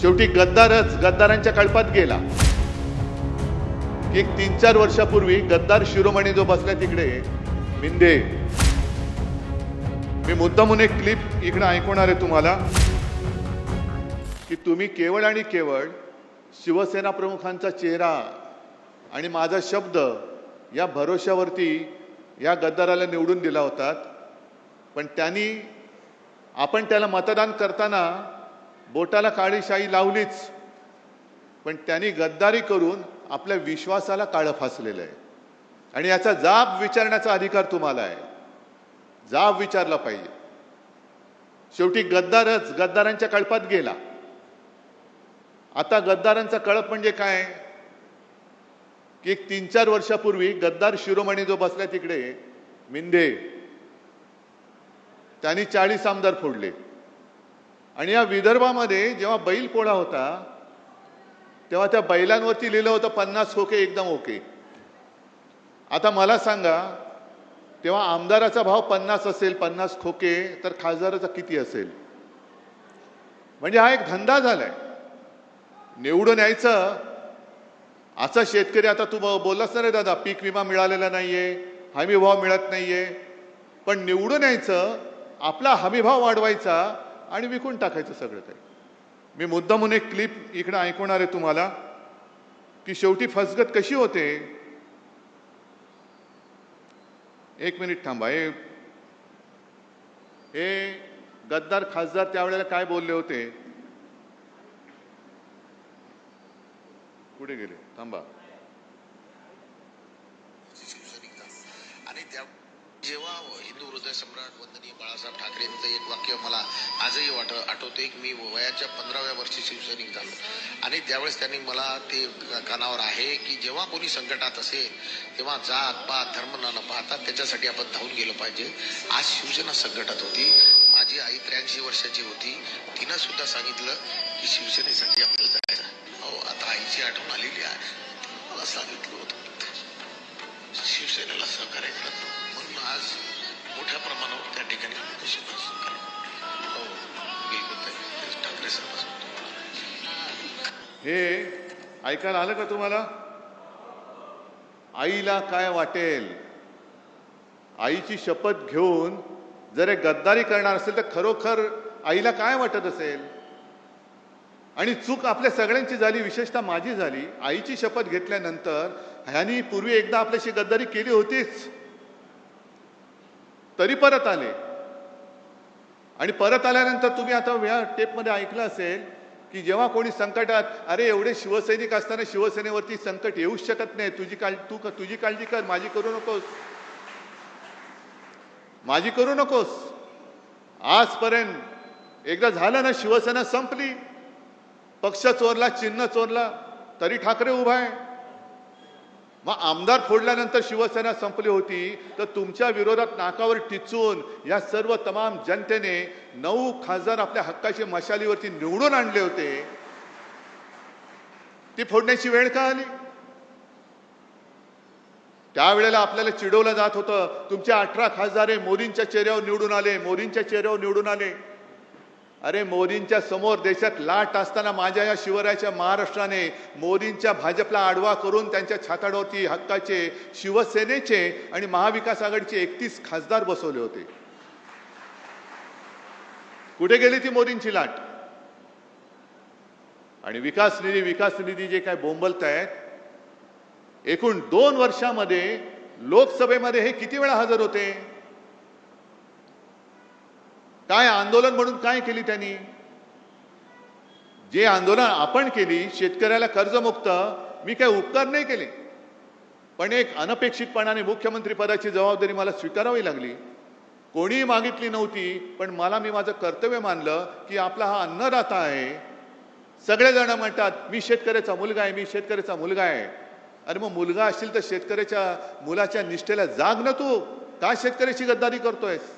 शेवटी गद्दारच गद्दारांच्या कळपात गेला. एक 3-4 वर्षापूर्वी गद्दार शिरोमणी जो बसला तिकडे मिंदे, मी मुद्दामून एक क्लिप इकडे ऐकवणार आहे तुम्हाला की तुम्ही केवळ आणि केवळ शिवसेना प्रमुखांचा चेहरा आणि माझा शब्द या भरोश्यावरती या गद्दाराला निवडून दिला होतात. पण आपण त्याला मतदान करताना बोटाला काळी शाई लावलीच, पण त्यांनी गद्दारी करून आपल्या विश्वासाला काळं फासलेलं आहे. आणि याचा जाब विचारण्याचा अधिकार तुम्हाला आहे. जाब विचारला पाहिजे. शेवटी गद्दारच गद्दारांच्या कळपात गेला. आता गद्दारांचा कळप म्हणजे काय की एक 3-4 वर्षापूर्वी गद्दार शिरोमणी जो बसला तिकडे मिंदे, त्यांनी 40 आमदार फोडले. आणि या विदर्भामध्ये जेव्हा बैल पोळा होता तेव्हा त्या बैलांवरती लिहिलं होतं 50 खोके एकदम ओके. आता मला सांगा, तेव्हा आमदाराचा भाव 50 असेल, 50 खोके, तर खासदाराचा किती असेल? म्हणजे हा एक धंदा झालाय. निवडून यायचं. असा शेतकरी, आता तू बोललास ना रे दादा, पीक विमा मिळालेला नाहीये, हमी भाव मिळत नाहीये, पण निवडून यायचं, आपला हमी भाव वाढवायचा आणि विकून टाकायचं सगळं काही. मी मुद्दामून एक क्लिप इकडे ऐकवणार आहे तुम्हाला की शेवटी फसगत कशी होते. एक मिनिट थांबा. हे गद्दार खासदार त्यावेळेला काय बोलले होते, कुठे गेले? थांबा. आणि त्या जेव्हा हिंदू हृदय सम्राट वंदनीय बाळासाहेब ठाकरेंचं एक वाक्य मला आजही आठवते की मी वयाच्या 15व्या वर्षी शिवसैनिक झालो आणि त्यावेळेस त्यांनी मला ते कानावर आहे की जेव्हा कोणी संकटात असेल तेव्हा जात पात धर्म न पाहता त्याच्यासाठी आपण धावून गेलं पाहिजे. आज शिवसेना संकटात होती. माझी आई 83 वर्षाची होती. तिनं सुद्धा सांगितलं की शिवसेनेसाठी आपल्याला जायचं. हो, आता आईची आठवण आलेली आहे. मला सांगितलं होतं शिवसेनेला सहकार्य करत, म्हणून आज मोठ्या प्रमाणावर त्या ठिकाणी हो बिलकुल ठाकरे साहेब. हे ऐकायला आलं का तुम्हाला? आईला काय वाटेल? आईची शपथ घेऊन जर हे गद्दारी करणार असेल तर खरोखर आईला काय वाटत असेल? आणि चूक आपल्या सगळ्यांची झाली, विशेषतः माझी झाली. आईची शपथ घेतल्यानंतर ह्यांनी पूर्वी एकदा आपल्याशी गद्दारी केली होतीच, तरी परत आले. आणि परत आल्यानंतर तुम्ही आता या टेपमध्ये ऐकलं असेल की जेव्हा कोणी संकटात, अरे एवढे शिवसैनिक असताना शिवसेनेवरती संकट येऊच शकत नाही, तुझी काळजी कर, माझी करू नकोस, माझी करू नकोस. आजपर्यंत एकदा झालं ना, शिवसेना संपली, पक्ष चोरला, चिन्ह चोरला, तरी ठाकरे उभा आहे. मग आमदार फोडल्यानंतर शिवसेना संपली होती, तर तुमच्या विरोधात नाकावर टिचून या सर्व तमाम जनतेने 9 खासदार आपल्या हक्काच्या मशालीवरती निवडून आणले होते. ती फोडण्याची वेळ का आली? त्यावेळेला आपल्याला चिडवलं जात होतं, तुमचे 18 खासदार मोदींच्या चेहऱ्यावर निवडून आले, मोदींच्या चेहऱ्यावर निवडून आले. अरे मोदींच्या समोर देशात लाट असताना माझ्या या शिवरायाच्या महाराष्ट्राने मोदींच्या भाजपला आडवा करून त्यांच्या छाताडावरती हक्काचे शिवसेनेचे आणि महाविकास आघाडीचे 31 खासदार बसवले होते. कुठे गेली ती मोदींची लाट? आणि विकास निधी जे काय बोंबलतायत, एकूण 2 वर्षामध्ये लोकसभेमध्ये हे किती वेळा हजर होते? काय आंदोलन म्हणून काय केली त्यांनी? जे आंदोलन आपण केली, शेतकऱ्याला कर्जमुक्त, मी काय उपकार नाही केले, पण एक अनपेक्षितपणाने मुख्यमंत्री पदाची जबाबदारी मला स्वीकारावी लागली. कोणीही मागितली नव्हती, पण मी माझं कर्तव्य मानलं की आपला हा अन्नदाता आहे. सगळेजण म्हणतात मी शेतकऱ्याचा मुलगा आहे, मी शेतकऱ्याचा मुलगा आहे. अरे मग मुलगा असशील तर शेतकऱ्याच्या मुलाच्या निष्ठेला जाग ना. तू का शेतकऱ्याची गद्दारी करतोयस?